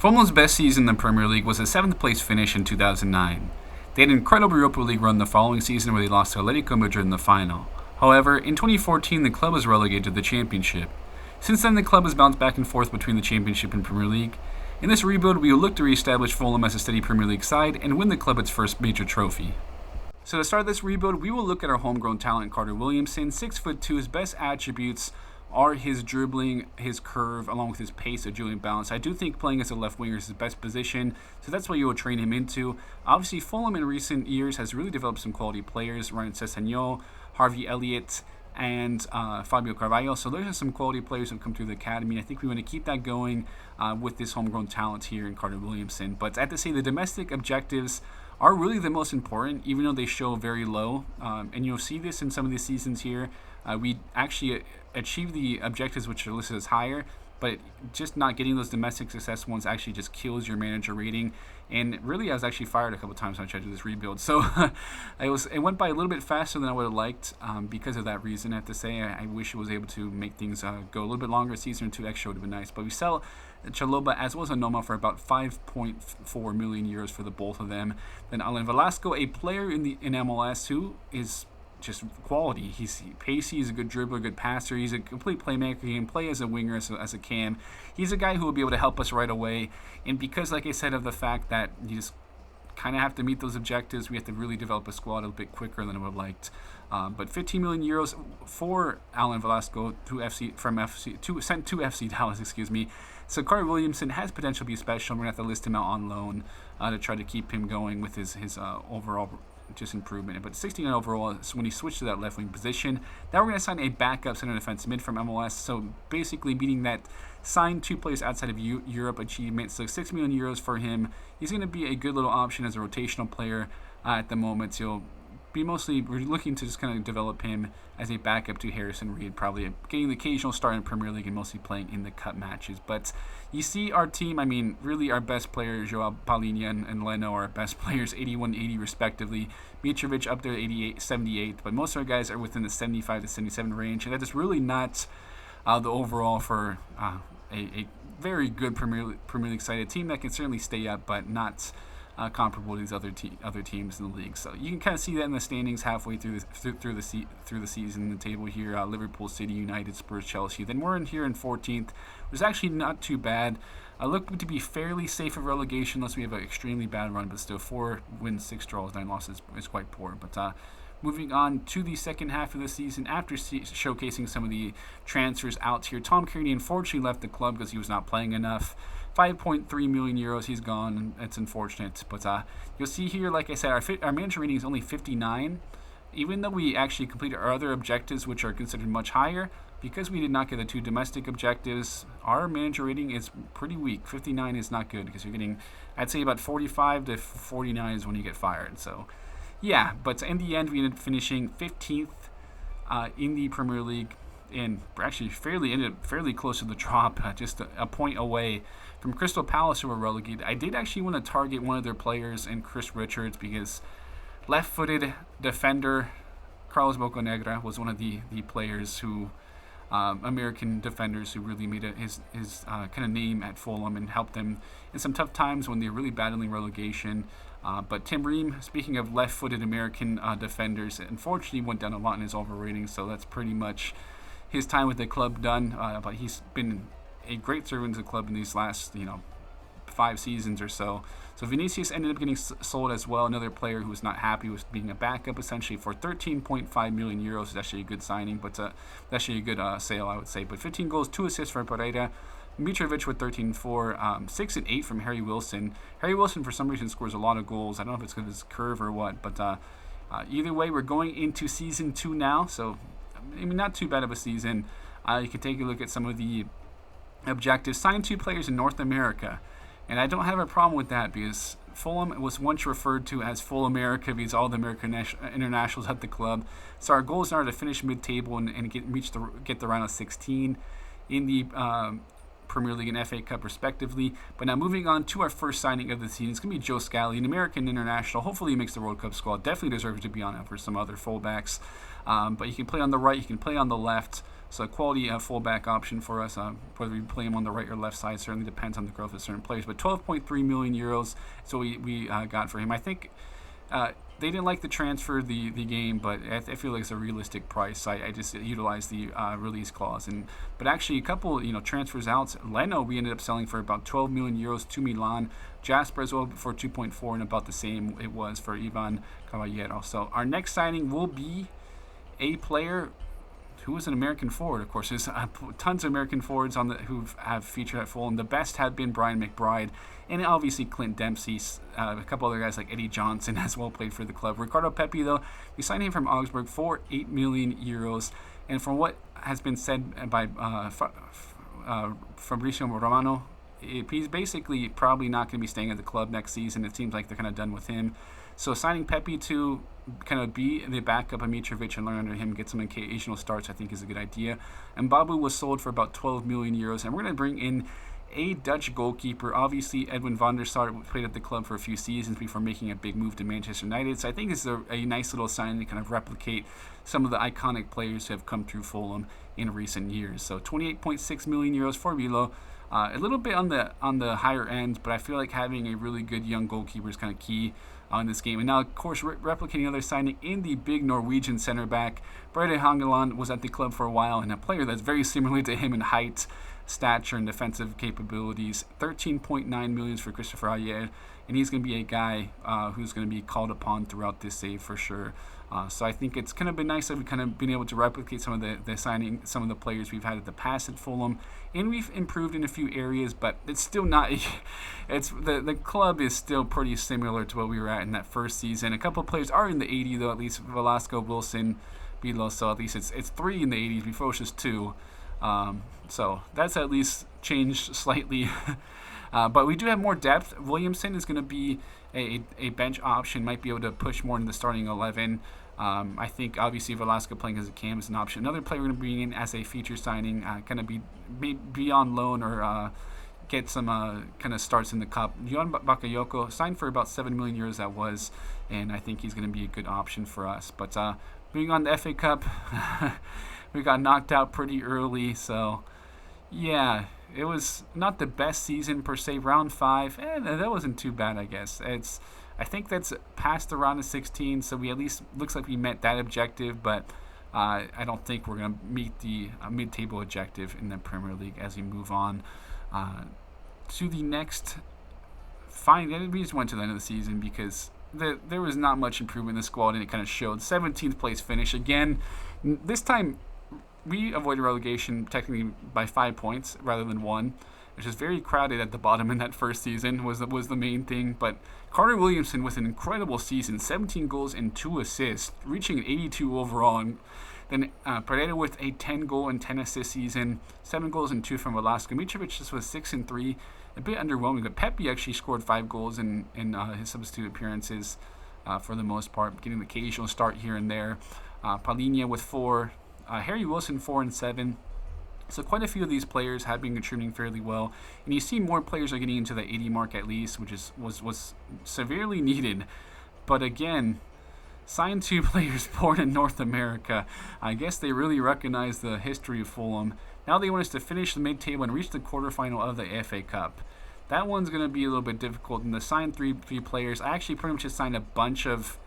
Fulham's best season in the Premier League was a 7th place finish in 2009. They had an incredible Europa League run the following season where they lost to Atletico Madrid in the final. However, in 2014 the club was relegated to the Championship. Since then the club has bounced back and forth between the Championship and Premier League. In this rebuild we will look to re-establish Fulham as a steady Premier League side and win the club its first major trophy. So to start this rebuild, we will look at our homegrown talent Carter Williamson. 6'2", his best attributes are his dribbling, his curve, along with his pace, agility, and balance. I do think playing as a left winger is his best position, so that's what you will train him into. Obviously, Fulham in recent years has really developed some quality players. Ryan Sessegnon, Harvey Elliott, and Fabio Carvalho. So those are some quality players who have come through the academy. I think we want to keep that going with this homegrown talent here in Carter Williamson. But I have to say the domestic objectives are really the most important, even though they show very low. And you'll see this in some of these seasons here. We actually achieve the objectives which are listed as higher, but just not getting those domestic success ones actually just kills your manager rating. And really, I was actually fired a couple times when I tried to do this rebuild. So it went by a little bit faster than I would have liked because of that reason. I have to say, I wish I was able to make things go a little bit longer. A season or two extra would have been nice. But we sell Chalobah as well as Noma for about 5.4 million euros for the both of them. Then Alan Velasco, a player in MLS who is just quality. He's pacey, he's a good dribbler, good passer, he's a complete playmaker. He can play as a winger, as a cam. He's a guy who will be able to help us right away. And because, like I said, of the fact that you just kind of have to meet those objectives, we have to really develop a squad a little bit quicker than I would have liked. But 15 million euros for Alan Velasco sent to FC Dallas, excuse me. So Carter Williamson has potential to be special. We're going to have to list him out on loan to try to keep him going with his overall just improvement. But 69 overall is when he switched to that left wing position. Now we're going to sign a backup center defense mid from MLS. So basically meaning that signed 2 players outside of Europe achievement. So 6 million euros for him. He's going to be a good little option as a rotational player at the moment. So we're looking to just kind of develop him as a backup to Harrison Reed, probably getting the occasional start in Premier League and mostly playing in the cup matches. But you see our team, I mean, really our best players, Joao Palhinha and Leno, are our best players, 81, 80 respectively. Mitrovic up there at 88, 78, but most of our guys are within the 75 to 77 range, and that is really not the overall for a very good Premier League side, a team that can certainly stay up, but not comparable to these other teams in the league. So you can kind of see that in the standings halfway through the season. The table here: Liverpool, City, United, Spurs, Chelsea. Then we're in here in 14th, which is actually not too bad. I look to be fairly safe of relegation unless we have an extremely bad run, but still 4 wins, 6 draws, 9 losses is quite poor. But moving on to the second half of the season, after showcasing some of the transfers out here, Tom Kearney unfortunately left the club because he was not playing enough. 5.3 million euros, he's gone. It's unfortunate, but you'll see here, like I said, our manager rating is only 59. Even though we actually completed our other objectives, which are considered much higher, because we did not get the 2 domestic objectives, our manager rating is pretty weak. 59 is not good because you're getting, I'd say about 45 to 49 is when you get fired. So yeah, but in the end, we ended up finishing 15th in the Premier League, and actually ended up fairly close to the drop, just a point away from Crystal Palace, who were relegated. I did actually want to target one of their players in Chris Richards because left-footed defender Carlos Bocanegra was one of the players who American defenders who really made his kind of name at Fulham and helped them in some tough times when they were really battling relegation. But Tim Ream, speaking of left-footed American defenders, unfortunately went down a lot in his overrating, so that's pretty much his time with the club done. But he's been a great servant to the club in these last 5 seasons or so. So Vinicius ended up getting sold as well, another player who was not happy with being a backup essentially for 13.5 million euros. It's actually a good signing, but that's actually a good sale, I would say. But 15 goals, 2 assists for Pereira. Mitrovic with 13-4, 6 and 8 from Harry Wilson. Harry Wilson, for some reason, scores a lot of goals. I don't know if it's because of his curve or what, but either way, we're going into season 2 now, so I mean, not too bad of a season. You can take a look at some of the objectives. Sign 2 players in North America, and I don't have a problem with that because Fulham was once referred to as Full America because all the American internationals at the club. So our goals are to finish mid-table and get the round of 16 in the Premier League and FA Cup respectively. But now moving on to our first signing of the season, it's going to be Joe Scally, an American international. Hopefully he makes the World Cup squad. Definitely deserves to be on it for some other fullbacks. But he can play on the right, he can play on the left. So a quality fullback option for us. Whether we play him on the right or left side certainly depends on the growth of certain players. But 12.3 million euros. So we got for him. I think. They didn't like the transfer, the game, but I feel like it's a realistic price. I just utilized the release clause, but actually a couple transfers out. Leno we ended up selling for about 12 million euros to Milan. Jasper as well for 2.4, and about the same it was for Ivan Caballero. So our next signing will be a player who is an American forward. Of course, there's tons of American forwards who have featured at Fulham. The best have been Brian McBride and obviously Clint Dempsey. A couple other guys like Eddie Johnson as well played for the club. Ricardo Pepi, though, we signed him from Augsburg for 8 million euros. And from what has been said by Fabrizio Romano, he's basically probably not going to be staying at the club next season. It seems like they're kind of done with him. So signing Pepi to kind of be the backup of Mitrovic and learn under him, get some occasional starts, I think is a good idea. And Babu was sold for about 12 million euros. And we're going to bring in a Dutch goalkeeper. Obviously, Edwin van der Sar played at the club for a few seasons before making a big move to Manchester United. So I think it's a nice little sign to kind of replicate some of the iconic players who have come through Fulham in recent years. So 28.6 million euros for Vilo. A little bit on the higher end, but I feel like having a really good young goalkeeper is kind of key in this game. And now, of course, replicating another signing in the big Norwegian center back. Brede Hangeland was at the club for a while, and a player that's very similar to him in height, stature, and defensive capabilities. 13.9 million for Christopher Ayer, and he's going to be a guy who's going to be called upon throughout this save for sure. So I think it's kind of been nice that we've kind of been able to replicate some of the signing, some of the players we've had at the past at Fulham, and we've improved in a few areas, but it's still not. It's the club is still pretty similar to what we were at in that first season. A couple of players are in the 80 though, at least Velasco, Wilson, Vilo. So at least it's 3 in the 80s. Before it was just 2. So that's at least changed slightly. But we do have more depth. Williamson is going to be a bench option, might be able to push more into the starting 11. I think obviously Velasco playing as a cam is an option. Another player we're going to bring in as a feature signing, kind of be on loan or get some kind of starts in the cup. Johan Bakayoko signed for about 7 million euros that was, and I think he's going to be a good option for us. But moving on to FA Cup, we got knocked out pretty early, so yeah, it was not the best season per se. Round 5, that wasn't too bad, I guess. I think that's past the round of 16, so we at least looks like we met that objective, but I don't think we're going to meet the mid-table objective in the Premier League as we move on to the next. Fine, we just went to the end of the season because there was not much improvement in the squad, and it kind of showed. 17th place finish again. This time we avoided relegation technically by 5 points rather than 1, which is very crowded at the bottom in that first season was the main thing. But Carter Williamson with an incredible season, 17 goals and 2 assists, reaching an 82 overall. And then Pereira with a 10 goal and 10 assist season, 7 goals and 2 from Velasco. Mitrovic just was 6 and 3, a bit underwhelming. But Pepi actually scored 5 goals in his substitute appearances for the most part, getting the occasional start here and there. Paulinho with 4. Harry Wilson 4 and 7. So quite a few of these players have been contributing fairly well, and you see more players are getting into the 80 mark at least, which was severely needed. But again, signed 2 players born in North America. I guess they really recognize the history of Fulham. Now they want us to finish the mid-table and reach the quarterfinal of the FA Cup. That one's going to be a little bit difficult. And the signed three players, I actually pretty much just signed a bunch of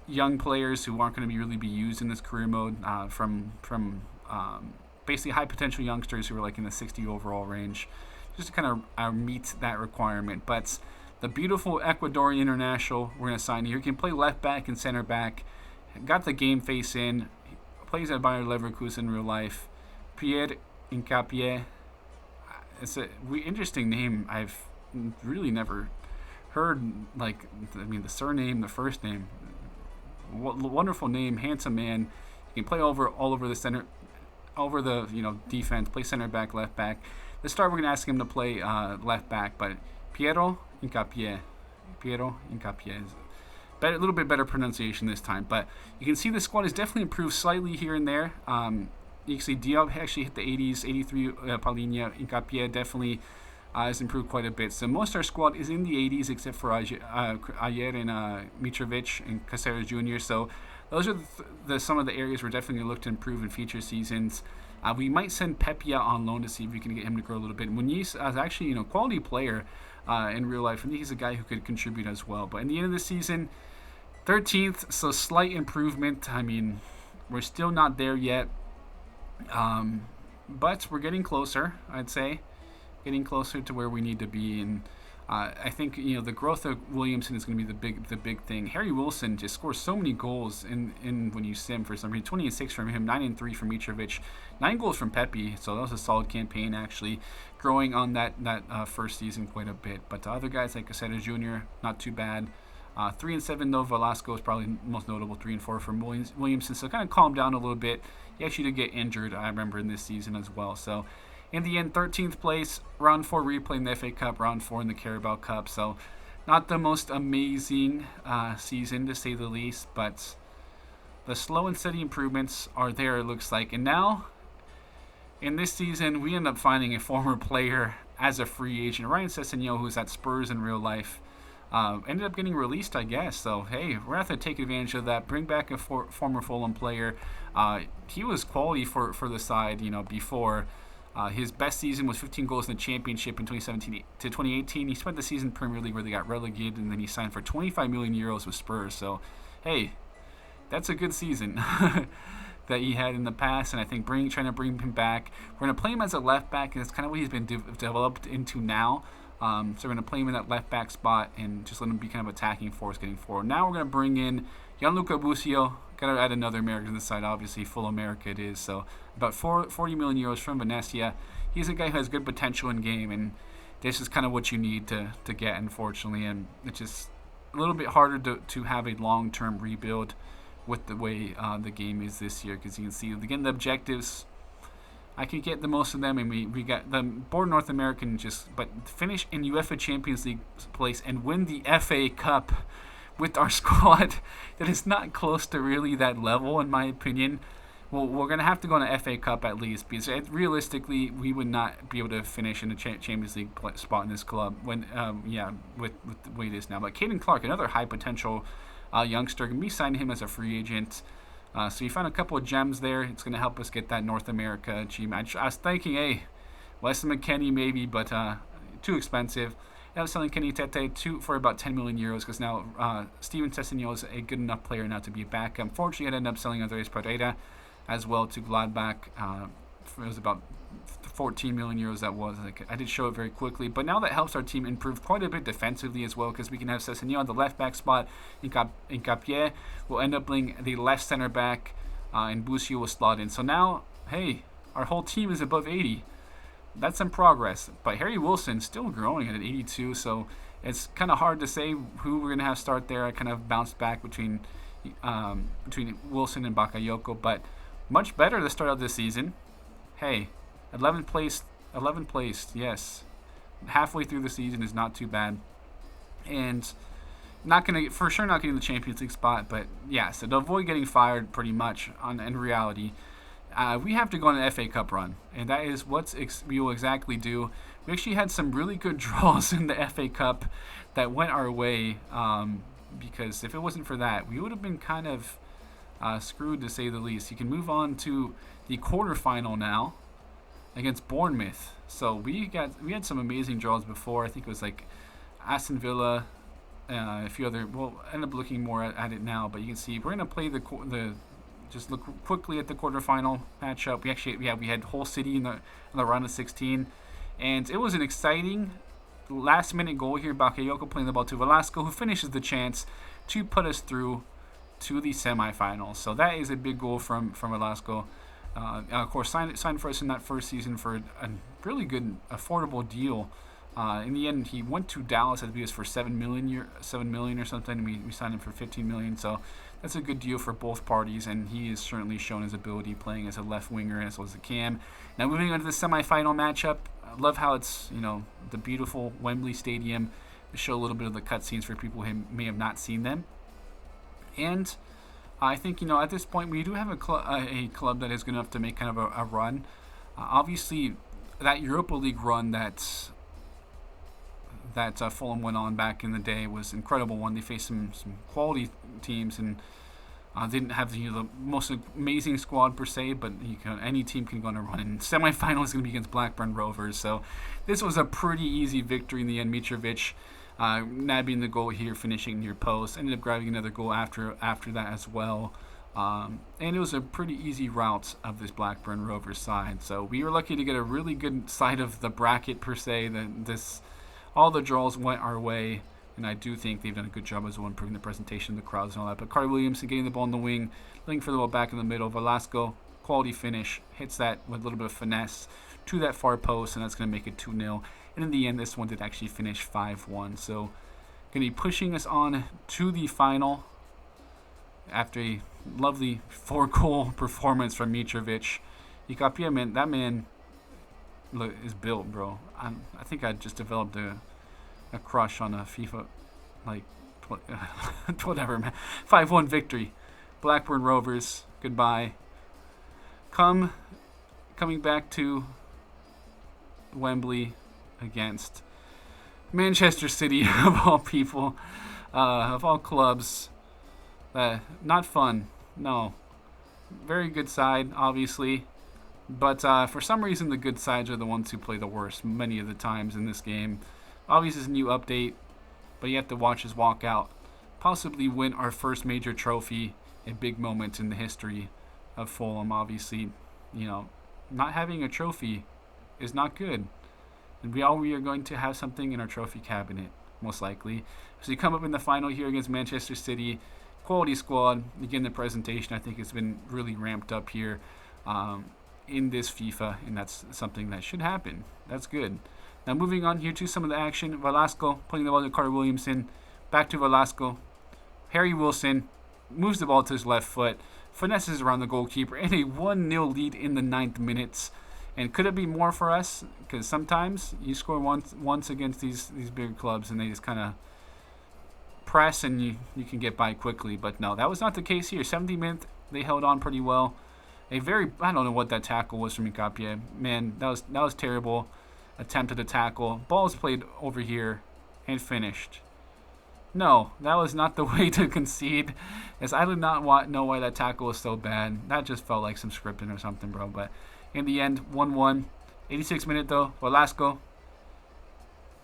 young players who aren't going to really be used in this career mode from basically high potential youngsters who are like in the 60 overall range, just to kind of meet that requirement. But the beautiful Ecuadorian international we're going to sign here. He can play left back and center back. Got the game face in. Plays at Bayer Leverkusen in real life. Pierre Hincapié. It's a interesting name. I've really never heard, the surname, the first name. Wonderful name, handsome man. He can play all over the center, over the defense. Play center back, left back. This start we're gonna ask him to play left back, but Piero Hincapié is a little bit better pronunciation this time. But you can see the squad has definitely improved slightly here and there. You can see Diop actually hit the 80s, 83. Paulinho, Hincapié definitely has improved quite a bit. So most of our squad is in the 80s except for Ayer and Mitrovic and Caceres Jr. So those are some of the areas we're definitely going to look to improve in future seasons. We might send Pepe out on loan to see if we can get him to grow a little bit. Muniz is actually, quality player in real life. I think he's a guy who could contribute as well. But in the end of the season, 13th, so slight improvement. I mean, we're still not there yet, but we're getting closer, I'd say. Getting closer to where we need to be. And I think the growth of Williamson is going to be the big thing. Harry Wilson just scores so many goals in when you sim for some reason. 20-6 from him, 9-3 from Mitrovic, 9 goals from Pepe. So that was a solid campaign actually, growing on that first season quite a bit. But other guys like Caseta Jr. not too bad. 3-7 though. Velasco is probably most notable. 3-4 from Williamson. So kind of calmed down a little bit. He actually did get injured, I remember, in this season as well. So in the end, 13th place, round 4 replay in the FA Cup, round 4 in the Carabao Cup. So not the most amazing season, to say the least, but the slow and steady improvements are there, it looks like. And now, in this season, we end up finding a former player as a free agent. Ryan Sessegnon, who's at Spurs in real life, ended up getting released, I guess. So, hey, we're going to have to take advantage of that. Bring back a former Fulham player. He was quality for the side, before. His best season was 15 goals in the Championship in 2017 to 2018. He spent the season in Premier League where they got relegated, and then he signed for 25 million euros with Spurs. So, hey, that's a good season that he had in the past, and I think trying to bring him back. We're going to play him as a left back, and it's kind of what he's been developed into now. So we're going to play him in that left back spot and just let him be kind of attacking force getting forward. Now we're going to bring in Gianluca Busio. Got to add another American to the side, obviously. Full America it is. So about 40 million euros from Venezia. He's a guy who has good potential in game, and this is kind of what you need to get, unfortunately. And it's just a little bit harder to have a long-term rebuild with the way the game is this year, because you can see, again, the objectives, I can get the most of them, and we got the board North American, but finish in UEFA Champions League place and win the FA Cup with our squad that is not close to really that level, in my opinion. Well, we're going to have to go in the FA Cup at least, because realistically, we would not be able to finish in the Champions League spot in this club with the way it is now. But Caden Clark, another high potential youngster, going to be signing him as a free agent. So you found a couple of gems there. It's going to help us get that North America achievement. I was thinking, hey, Wesley McKennie maybe, but too expensive. I was selling Kenny Tete for about 10 million euros, because now Steven Sessegnon is a good enough player now to be a backup. Unfortunately, I ended up selling Andres Pereira as well to Gladbach. It was about 14 million euros that was. I did show it very quickly, but now that helps our team improve quite a bit defensively as well, because we can have Sessegnon on the left back spot, Incapié will end up playing the left center back, and Busio will slot in. So now, hey, our whole team is above 80. That's some progress. But Harry Wilson still growing at 82, so it's kind of hard to say who we're going to have start there. I kind of bounced back between Wilson and Bakayoko, but much better to start out this season. Hey, 11th place, yes. Halfway through the season is not too bad. And not going to, for sure not getting the Champions League spot, but yeah, so to avoid getting fired pretty much in reality, we have to go on an FA Cup run, and that is what we will exactly do. We actually had some really good draws in the FA Cup that went our way, because if it wasn't for that, we would have been kind of screwed, to say the least. You can move on to the quarterfinal now against Bournemouth. So we had some amazing draws before. I think it was like Aston Villa, a few other. We'll end up looking more at it now, but you can see we're gonna play the. Just look quickly at the quarterfinal matchup. We had Hull City in the round of 16, and it was an exciting last-minute goal here. Bakayoko playing the ball to Velasco, who finishes the chance to put us through to the semifinals. So that is a big goal from Velasco. Of course, signed for us in that first season for a really good, affordable deal. In the end, he went to Dallas, I think it was for $7 million or something. And we signed him for $15 million. So that's a good deal for both parties, and he has certainly shown his ability playing as a left winger as well as a cam. Now moving on to the semifinal matchup, I love how it's the beautiful Wembley Stadium to show a little bit of the cutscenes for people who may have not seen them. And I think at this point we do have a club that is good enough to make kind of a run. Obviously, that Europa League run that Fulham went on back in the day was an incredible one. They faced some quality teams, and Didn't have the most amazing squad per se, but any team can go on a run. And semifinal is going to be against Blackburn Rovers. So this was a pretty easy victory in the end. Mitrovic nabbing the goal here, finishing near post. Ended up grabbing another goal after that as well. And it was a pretty easy route of this Blackburn Rovers side. So we were lucky to get a really good side of the bracket per se. All the draws went our way. And I do think they've done a good job as well improving the presentation of the crowds and all that. But Carter Williamson getting the ball in the wing, looking for the ball back in the middle. Velasco, quality finish, hits that with a little bit of finesse to that far post, and that's going to make it 2-0. And in the end, this one did actually finish 5-1. So going to be pushing us on to the final after a lovely 4-goal performance from Mitrovic. Ikapia, man, that man is built, bro. I think I just developed a crush on a FIFA, like, whatever, man. 5-1 victory. Blackburn Rovers, goodbye. Coming back to Wembley against Manchester City, of all people, of all clubs. Not fun, no. Very good side, obviously. But for some reason, the good sides are the ones who play the worst many of the times in this game. Obviously, it's a new update, but you have to watch us walk out. Possibly win our first major trophy, a big moment in the history of Fulham. Obviously, not having a trophy is not good. And we are going to have something in our trophy cabinet, most likely. So you come up in the final here against Manchester City. Quality squad. Again, the presentation, I think, has been really ramped up here in this FIFA, and that's something that should happen. That's good. Now moving on here to some of the action. Velasco putting the ball to Carter Williamson. Back to Velasco. Harry Wilson moves the ball to his left foot. Finesses around the goalkeeper. And a 1-0 lead in the 9th minutes. And could it be more for us? Because sometimes you score once against these big clubs and they just kind of press and you can get by quickly. But no, that was not the case here. 70 minutes, they held on pretty well. I don't know what that tackle was from Ikapia. Man, that was terrible. Attempted a tackle. Ball's played over here and finished. No, that was not the way to concede, as I did not know why that tackle was so bad. That just felt like some scripting or something, bro. But in the end, 1-1. 86 minute though. Velasco.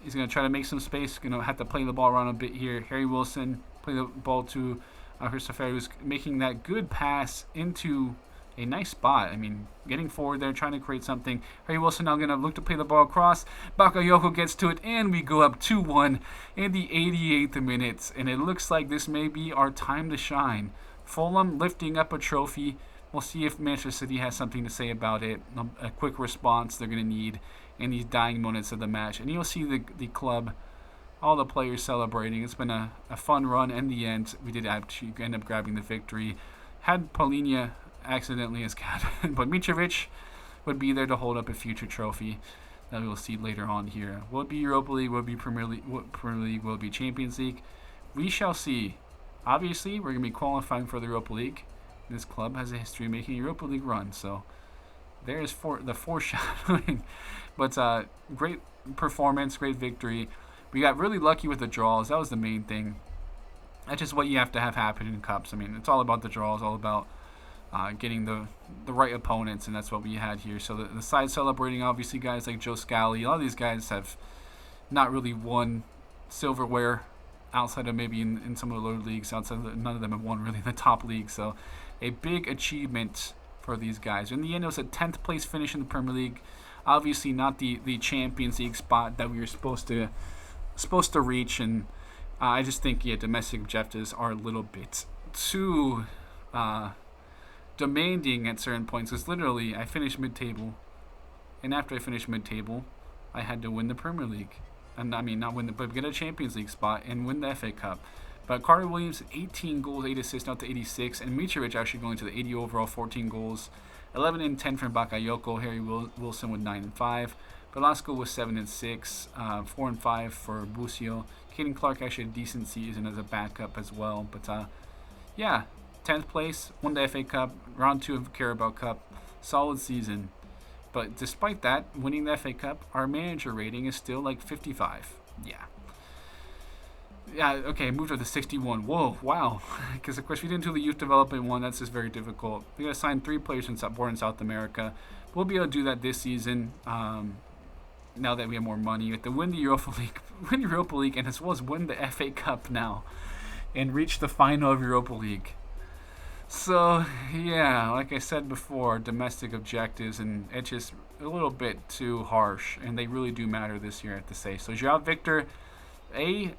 He's going to try to make some space. Going to have to play the ball around a bit here. Harry Wilson play the ball to Christopher, who's making that good pass into a nice spot. I mean, getting forward there, trying to create something. Harry Wilson now going to look to play the ball across. Bakayoko gets to it, and we go up 2-1 in the 88th minute. And it looks like this may be our time to shine. Fulham lifting up a trophy. We'll see if Manchester City has something to say about it. A quick response they're going to need in these dying moments of the match. And you'll see the club, all the players celebrating. It's been a fun run. In the end, we did actually end up grabbing the victory. Had Paulinho accidentally as captain, but Mitrovic would be there to hold up a future trophy that we will see later on here. Will it be Europa League? Will it be Premier League? Will it be Champions League? We shall see. Obviously, we're going to be qualifying for the Europa League. This club has a history of making a Europa League run, so there's the foreshadowing. But great performance, great victory. We got really lucky with the draws. That was the main thing. That's just what you have to have happen in cups. I mean, it's all about the draws, all about getting the right opponents, and that's what we had here. So the side celebrating, obviously, guys like Joe Scally. A lot of these guys have not really won silverware outside of maybe in some of the lower leagues. None of them have won really in the top league. So a big achievement for these guys. In the end, it was a 10th place finish in the Premier League. Obviously, not the Champions League spot that we were supposed to reach, and I just think domestic objectives are a little bit too demanding at certain points. Because literally, I finished mid-table, and after I finished mid-table, I had to win the Premier League. And I mean, not win but get a Champions League spot and win the FA Cup. But Carter Williams, 18 goals, 8 assists, out to 86, and Mitrovic actually going to the 80 overall, 14 goals, 11 and 10 from Bakayoko. Harry Wilson with 9 and 5. Velasco was 7 and 6, 4 and 5 for Busio. Caden Clark actually had a decent season as a backup as well. But 10th place, won the FA Cup, round 2 of Carabao Cup, solid season. But despite that, winning the FA Cup, our manager rating is still like 55. Yeah. Yeah, okay, moved up to 61. Whoa, wow. Because, of course, we didn't do the youth development one. That's just very difficult. We got to sign 3 players born in South America. We'll be able to do that this season. Now that we have more money, we have to win the Europa League, and as well as win the FA Cup now, and reach the final of Europa League. So yeah, like I said before, domestic objectives, and it's just a little bit too harsh, and they really do matter this year, I have to say. So João Victor, a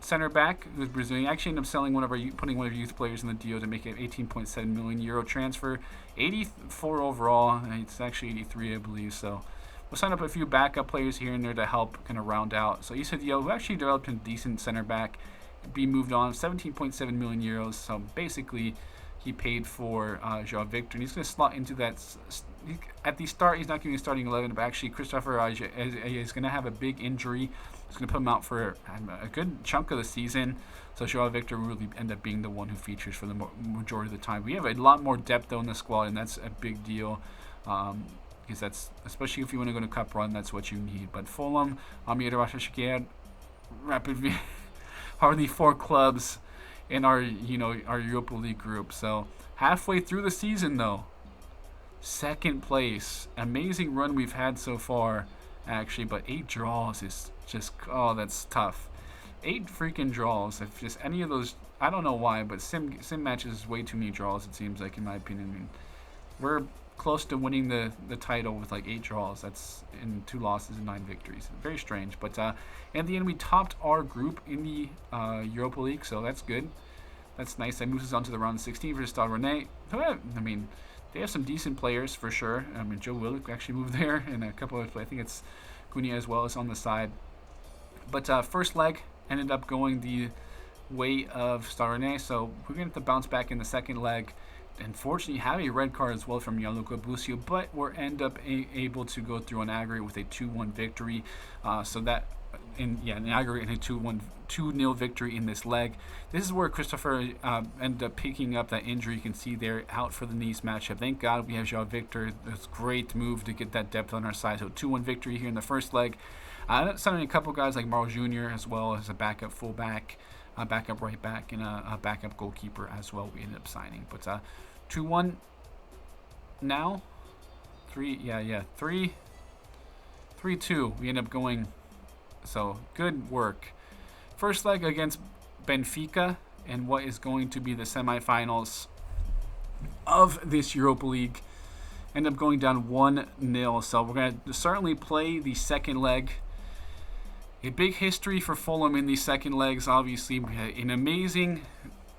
center back who's Brazilian, actually ended up selling putting one of our youth players in the deal to make it 18.7 million euro transfer, 84 overall. It's actually 83, I believe. So we'll sign up a few backup players here and there to help kind of round out. So Issa Diop, who actually developed a decent center back, be moved on, 17.7 million euros. So basically, he paid for João Victor, and he's going to slot into that. At the start, he's not going to be starting 11, but actually, Christopher is going to have a big injury. It's going to put him out for a good chunk of the season. So João Victor will really end up being the one who features for the majority of the time. We have a lot more depth though in the squad, and that's a big deal. Because that's, especially if you want to go to cup run, that's what you need. But Fulham, rapidly, are the 4 clubs in our Europa League group. So halfway through the season though, 2nd place, amazing run we've had so far actually, but 8 draws is just, oh, that's tough. 8 freaking draws. If just any of those, I don't know why, but sim matches is way too many draws, it seems like, in my opinion. I mean, we're close to winning the title with like 8 draws. That's in 2 losses and 9 victories. Very strange, but in the end we topped our group in the Europa League, so that's good. That's nice. That moves us on to the round of 16 versus Stade Rennais. I mean, they have some decent players for sure. I mean, Joe Willock actually moved there, and a couple of, I think it's Cunha as well as on the side. But first leg ended up going the way of Stade Rennais, so we're going to have to bounce back in the second leg. Unfortunately, have a red card as well from Gianluca Busio, but we're end up able to go through an aggregate with a 2-1 victory. So that an aggregate and a 2-0 victory in this leg. This is where Christopher ended up picking up that injury. You can see there, out for the Nice matchup. Thank God we have João Victor. It's a great move to get that depth on our side. So 2-1 victory here in the first leg. Signing a couple guys like Marl Jr. as well as a backup fullback, a backup right back, and a backup goalkeeper as well. We ended up signing, but 2-1 now. 3-2. We end up going. So good work. First leg against Benfica and what is going to be the semifinals of this Europa League. End up going down 1-0. So we're going to certainly play the second leg. A big history for Fulham in these second legs. Obviously, an amazing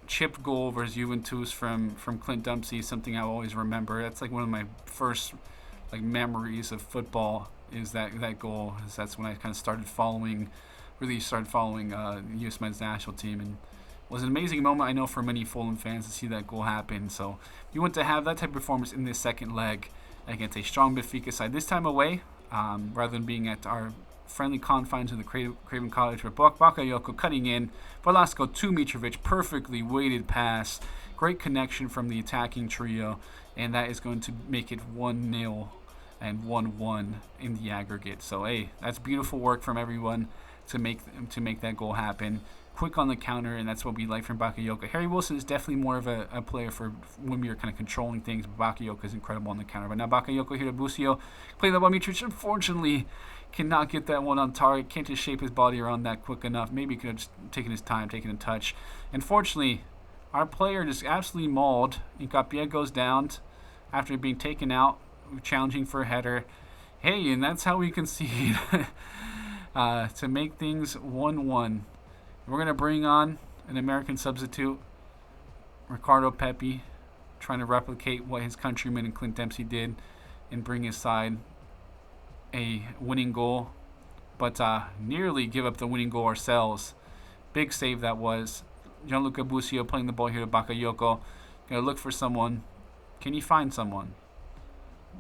chip goal versus Juventus from Clint Dempsey is something I always remember. That's like one of my first memories of football. Is that goal? That's when I kind of started following U.S. men's national team, and it was an amazing moment, I know, for many Fulham fans to see that goal happen. So you want to have that type of performance in this second leg against a strong Benfica side, this time away, rather than being at our friendly confines of the Craven Cottage, with Bakayoko cutting in, Velasco to Mitrovic, perfectly weighted pass, great connection from the attacking trio, and that is going to make it 1-0 and 1-1 in the aggregate. So hey, that's beautiful work from everyone to make that goal happen. Quick on the counter, and that's what we like from Bakayoko. Harry Wilson is definitely more of a player for when we are kind of controlling things, but Bakayoko is incredible on the counter. But now Bakayoko here to Busio, play that ball. Mitrovic unfortunately cannot get that one on target, can't just shape his body around that quick enough. Maybe he could have just taken his time, taken a touch. Unfortunately, our player just absolutely mauled. Incapie goes down after being taken out, challenging for a header. Hey, and that's how we concede to make things 1-1. We're going to bring on an American substitute, Ricardo Pepi, trying to replicate what his countryman and Clint Dempsey did and bring his side a winning goal, but nearly give up the winning goal ourselves. Big save that was. Gianluca Busio playing the ball here to Bakayoko. Going to look for someone. Can he find someone?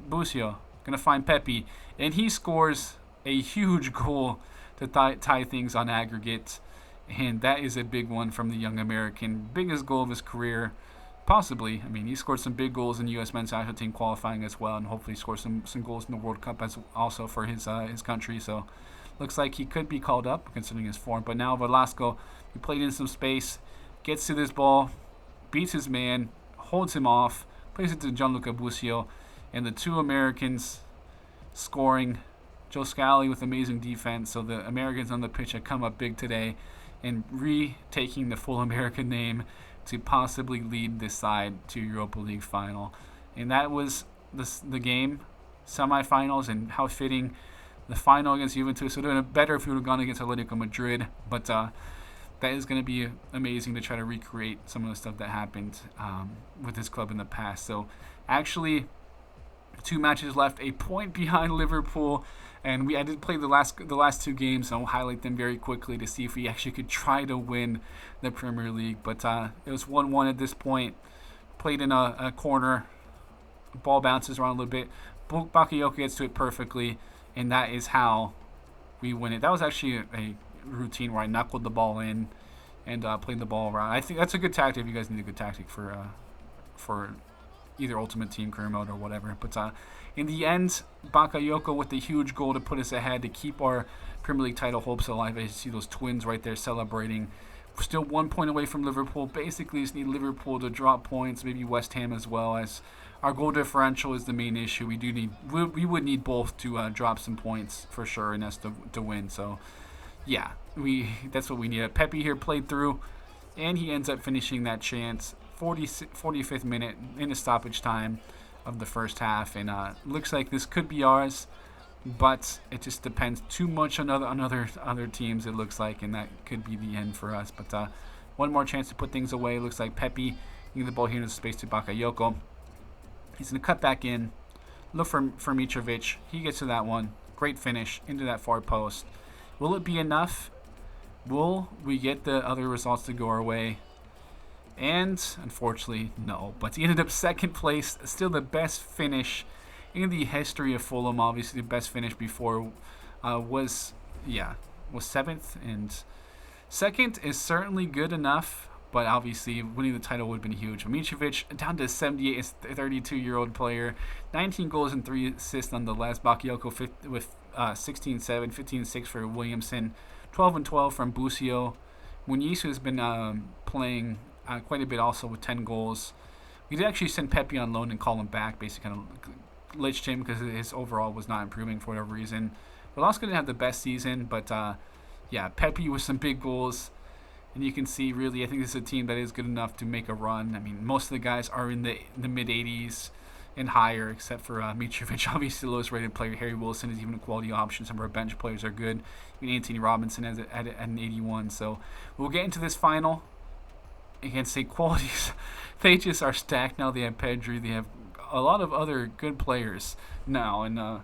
Busio going to find Pepi, and he scores a huge goal to tie things on aggregate, and that is a big one from the young American. Biggest goal of his career, possibly. I mean, he scored some big goals in the U.S. men's national team qualifying as well, and hopefully score some goals in the World Cup as also for his country. So Looks like he could be called up considering his form. But now Velasco, he played in some space, gets to this ball, beats his man, holds him off, plays it to Gianluca Busio, and the two Americans scoring. Joe Scally with amazing defense. So the Americans on the pitch have come up big today and retaking the full American name to possibly lead this side to Europa League final. And that was the game, semifinals, and how fitting the final against Juventus. It would have been better if we would have gone against Atletico Madrid, but that is going to be amazing to try to recreate some of the stuff that happened with this club in the past. So actually, 2 matches left, a point behind Liverpool, and I did play the last 2 games, and I'll highlight them very quickly to see if we actually could try to win the Premier League. But it was 1-1 at this point. Played in a corner, ball bounces around a little bit. Bakayoko gets to it perfectly, and that is how we win it. That was actually a routine where I knuckled the ball in and played the ball around. I think that's a good tactic. You guys need a good tactic for either Ultimate Team, Career Mode, or whatever. But in the end, Bakayoko with the huge goal to put us ahead to keep our Premier League title hopes alive. I see those twins right there celebrating. We're still 1 point away from Liverpool. Basically, just need Liverpool to drop points, maybe West Ham as well, as our goal differential is the main issue. We would need both to drop some points for sure, and that's to win. So, yeah, that's what we need. Pepe here played through, and he ends up finishing that chance. 45th minute in the stoppage time of the first half, and looks like this could be ours, but it just depends too much on other teams, it looks like, and that could be the end for us. But one more chance to put things away. Looks like Pepe getting the ball here in the space to Bakayoko. He's going to cut back in, look for Mitrovic. He gets to that one. Great finish into that far post. Will it be enough? Will we get the other results to go our way? And unfortunately, no. But he ended up second place. Still the best finish in the history of Fulham. Obviously, the best finish before was 7th, and second is certainly good enough. But obviously, winning the title would have been huge. Mitrovic down to 78, is a 32-year-old player, 19 goals and 3 assists nonetheless. Bakayoko with 16-7, 15-6 for Williamson, 12-12 from Busio. Muniz has been playing quite a bit also with 10 goals. We did actually send Pepe on loan and call him back, basically kind of glitched him because his overall was not improving for whatever reason. Velasco didn't have the best season, but Pepe with some big goals. And you can see, really, I think this is a team that is good enough to make a run. I mean, most of the guys are in the mid-80s and higher, except for Mitrovic, obviously the lowest-rated player. Harry Wilson is even a quality option. Some of our bench players are good. Even Anthony Robinson has at an 81. So we'll get into this final. Again, say qualities. They just are stacked now. They have Pedri. They have a lot of other good players now, and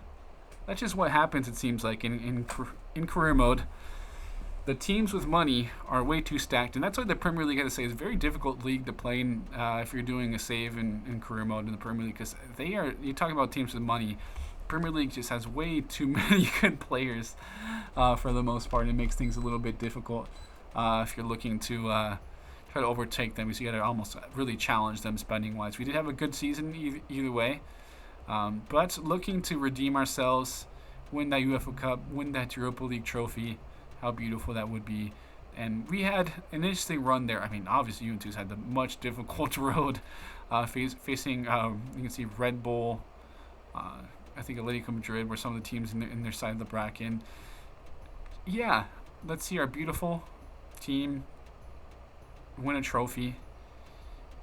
that's just what happens. It seems like in career mode, the teams with money are way too stacked, and that's why the Premier League, I have to say, is a very difficult league to play in if you're doing a save in career mode in the Premier League, because you're talking about teams with money. Premier League just has way too many good players for the most part. It makes things a little bit difficult if you're looking to try to overtake them, because you got to almost really challenge them spending-wise. We did have a good season either way, but looking to redeem ourselves, win that UEFA Cup, win that Europa League trophy. How beautiful that would be. And we had an interesting run there. I mean, obviously Juventus had the much difficult road facing, you can see Red Bull, I think Atletico Madrid were some of the teams in their side of the bracket. Yeah, let's see our beautiful team win a trophy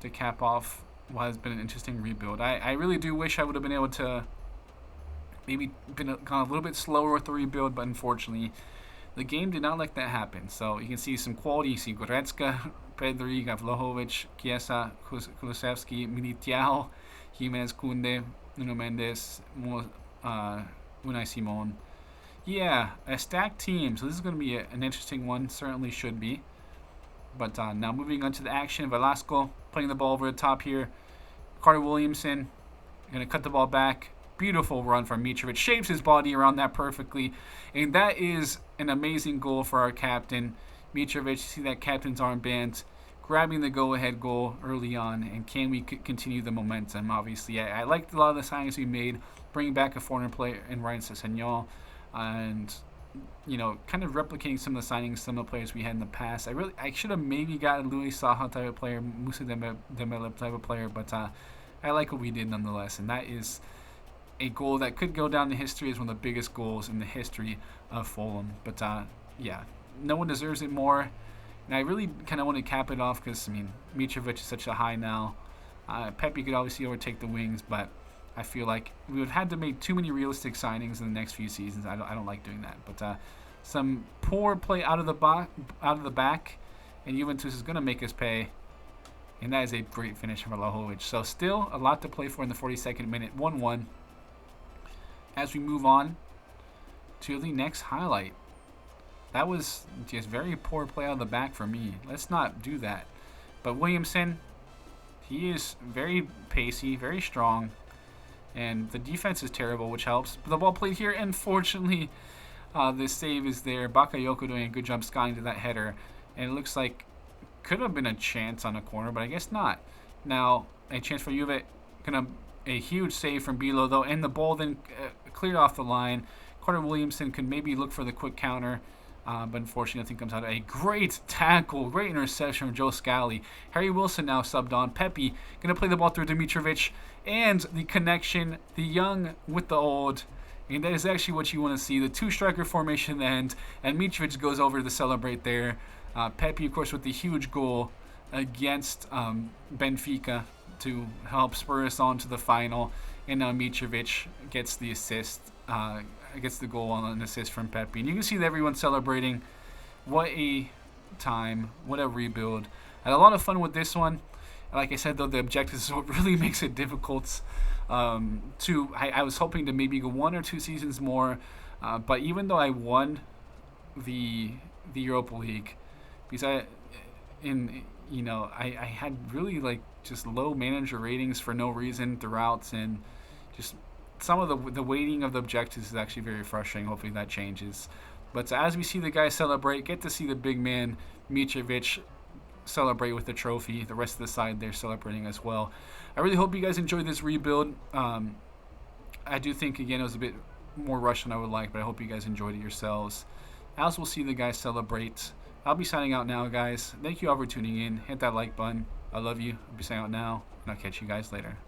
to cap off what has been an interesting rebuild. I really do wish I would have been able to maybe gone a little bit slower with the rebuild, but unfortunately the game did not let that happen. So you can see some quality. You see Goretzka, Pedri, Vlahovic, Chiesa, Kulusevski, Militiao, Jimenez, Kunde, Nuno Mendes, Unai Simon. Yeah, a stacked team. So this is going to be an interesting one. Certainly should be. But now moving on to the action. Velasco playing the ball over the top here. Carter Williamson going to cut the ball back. Beautiful run from Mitrovic. Shapes his body around that perfectly. And that is an amazing goal for our captain. Mitrovic, you see that captain's armband, grabbing the go-ahead goal early on. And can we continue the momentum? Obviously, I liked a lot of the signings we made. Bringing back a foreign player in Ryan Sessegnon. And kind of replicating some of the signings, some of the players we had in the past. I should have maybe gotten Louis Saha type of player, Moussa Dembele type of player, but I like what we did nonetheless, and that is a goal that could go down in history as one of the biggest goals in the history of Fulham. But yeah, no one deserves it more. And I really kind of want to cap it off because, Mitrovic is such a high now. Pepe could obviously overtake the wings, but I feel like we would have had to make too many realistic signings in the next few seasons. I don't like doing that. But some poor play out of the back, and Juventus is going to make us pay. And that is a great finish from Vlahovic. So still a lot to play for in the 42nd minute, 1-1. As we move on to the next highlight. That was just very poor play out of the back for me. Let's not do that. But Williamson, he is very pacey, very strong. And the defense is terrible, which helps. But the ball played here, and fortunately, the save is there. Bakayoko doing a good job skying to that header. And it looks like could have been a chance on a corner, but I guess not. Now, a chance for Juve. A huge save from Bilo, though, and the ball then cleared off the line. Carter Williamson could maybe look for the quick counter. But unfortunately, nothing comes out of it. A great tackle, great interception from Joe Scally. Harry Wilson now subbed on. Pepe going to play the ball through Dimitrovic. And the connection, the young with the old. And that is actually what you want to see. The two-striker formation at the end. And Mitrovic goes over to celebrate there. Pepe, of course, with the huge goal against Benfica to help spur us on to the final. And now Mitrovic gets the assist. Gets the goal on an assist from Pepe. And you can see that everyone's celebrating. What a time. What a rebuild. I had a lot of fun with this one. Like I said, though, the objectives is what really makes it difficult. I was hoping to maybe go 1 or 2 seasons more. But even though I won the Europa League, because I had really just low manager ratings for no reason throughout, and just some of the weighting of the objectives is actually very frustrating. Hopefully that changes. But as we see the guys celebrate, get to see the big man Mitrovic celebrate with the trophy. The rest of the side they're celebrating as well. I really hope you guys enjoyed this rebuild. I do think, again, it was a bit more rushed than I would like, but I hope you guys enjoyed it yourselves. As we'll see the guys celebrate. I'll be signing out now, guys. Thank you all for tuning in. Hit that like button. I love you. I'll be signing out now, and I'll catch you guys later.